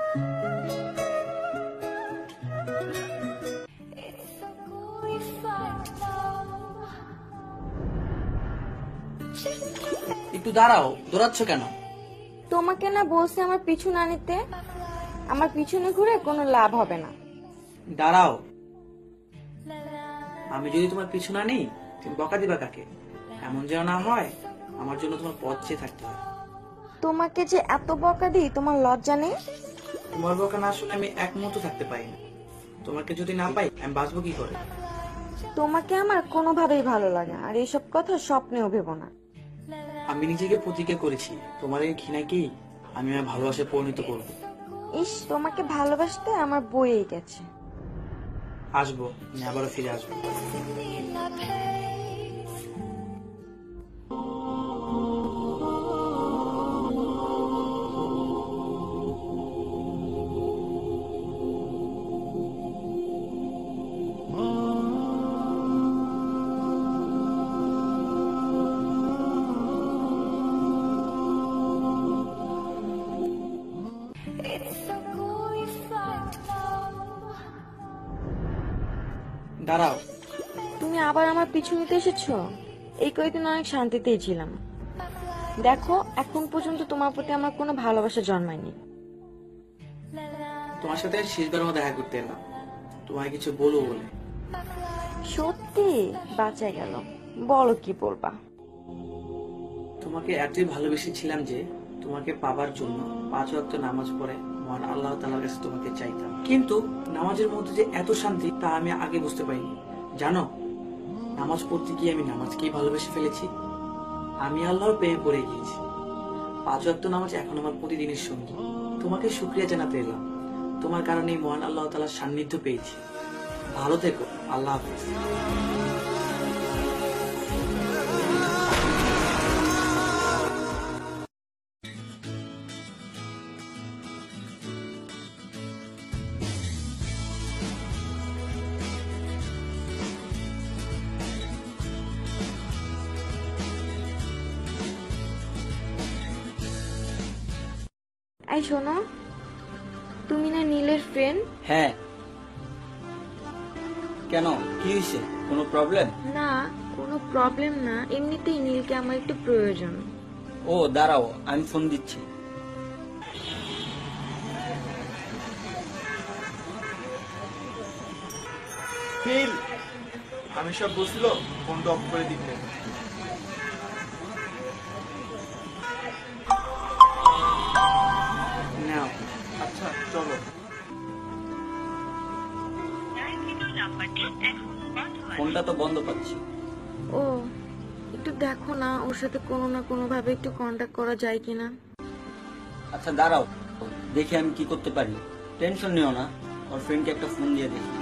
একটু দাঁড়াও, দৌড়াচ্ছ কেন? তোমাকে না বলছে আমার পিছু না নিতে। আমার পিছনে ঘুরে কোনো লাভ হবে না। দাঁড়াও, আমি যদি তোমার পিছু না নিই তুমি বকা দিবা কাকে? এমন যেন না হয় আমার জন্য তোমার পথ চেয়ে থাকতে হয়। তোমাকে যে এত বকা দিই, তোমার লজ্জা নেই? তোমার বকা না শুনে আমি এক মুহূর্ত থাকতে পারি না। তোমাকে যদি না পাই আমি বাঁচবো কি করে? তোমাকে আমার কোনোভাবেই ভালো লাগে না, আর এইসব কথা স্বপ্নেও ভেবো না। আমি নিজেকে প্রতিজ্ঞা করেছি তোমার এই ঘৃণাকেই আমি আমার ভালোবাসায় পরিণত করব। ইস, তোমাকে ভালোবাসতে আমার বইয়েই গেছে। আসবো, আমি আবারও ফিরে আসবো। দাঁড়াও, তুমি আবার আমার পিছু নিতে এসেছো? এই কয়েকদিন অনেক শান্তিতেই ছিলাম। দেখো, এখন পর্যন্ত তোমার প্রতি আমার কোনো ভালোবাসা জন্মায়নি। তোমার সাথে শেষবার মতো দেখা করতে এলাম, তোমায় কিছু বলবো বলে। সত্যি বাঁচা গেল, বলো কি বলবা। তোমাকে এতই ভালোবেসেছিলাম যে তোমাকে পাবার জন্য 5 ওয়াক্ত নামাজ পড়ে মহান আল্লাহ তাআলার কাছে তোমাকে চাইতাম। কিন্তু নামাজের মধ্যে যে এত শান্তি তা আমি আগে বুঝতে পারিনি। জানো, নামাজ পড়তে গিয়ে আমি নামাজকেই ভালোবেসে ফেলেছি। আমি আল্লাহর প্রেমে পড়ে গিয়েছি। 5 ওয়াক্ত নামাজ এখন আমার প্রতিদিনের সঙ্গী। তোমাকে শুকরিয়া জানাতে এলাম, তোমার কারণে মহান আল্লাহ তাআলার সান্নিধ্য পেয়েছি। ভালো থেকো, আল্লাহ হাফেজ। এই শোনো, তুমি না নীলের ফ্রেন্ড? হ্যাঁ, কেন, কি হয়েছে? কোনো প্রবলেম? না, কোনো প্রবলেম না, এমনিতেই নীলকে আমার একটু প্রয়োজন। ও দাঁড়াও, আমি ফোন দিচ্ছি। ফিল, আমি সব বুঝছিল, ফোনটা অফ করে দিতে। নাও। আচ্ছা চলো। ফোনটা তো বন্ধ পাচ্ছি। ও, একটু দেখো না ওর সাথে কোনো না কোনো ভাবে একটু কন্টাক্ট করা যায় কিনা। আচ্ছা দাঁড়াও, দেখি আমি কি করতে পারি। টেনশন নিও না, ওর ফ্রেন্ডকে একটা ফোন দিয়ে দেখি।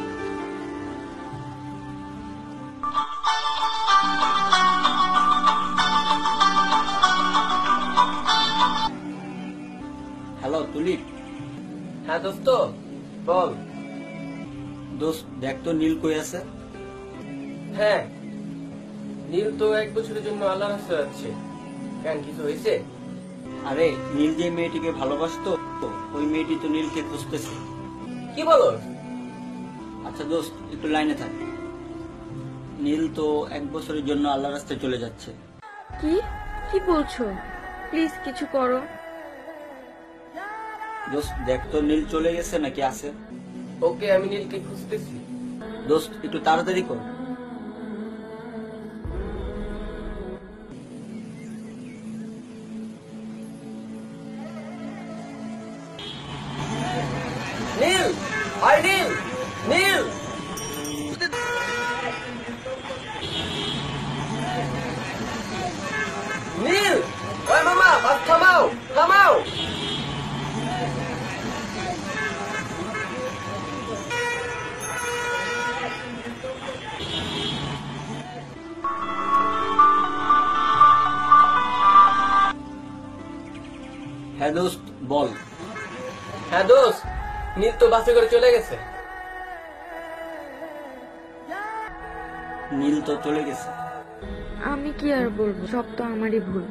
Hello tulip. হ্যাঁ দোস্ত, বল। দোস্ত দেখ তো নীল কই আছে। হ্যাঁ, নীল তো 1 বছরের জন্য আল্লাহর রাস্তায় যাচ্ছে। কেন, কিছু হয়েছে? আরে নীল যে মেয়েটিকে ভালোবাসতো ওই মেয়েটি তো নীলকে খুঁজতেছে। কি বলো? আচ্ছা দোস্ত একটু লাইনে থাক। নীল তো 1 বছরের জন্য আল্লাহর রাস্তায় চলে যাচ্ছে। কি কি বলছো? প্লিজ কিছু করো। দোস্ত দেখ তো নীল চলে গেছে নাকি আছে। ওকে, আমি নীলকে খুঁজতেছি। দোস্ত একটু তাড়াতাড়ি কর। নীল, হাই নীল, নীল। নীল, ওই মামা, বাস থামাও, থামাও। হ্যাঁ দোস্ত বল। হ্যাঁ দোস্ত, নীল তো বাসে করে চলে গেছে। নীল তো চলে গেছে। আমি কি আর বলবো, সব তো আমারই ভুল।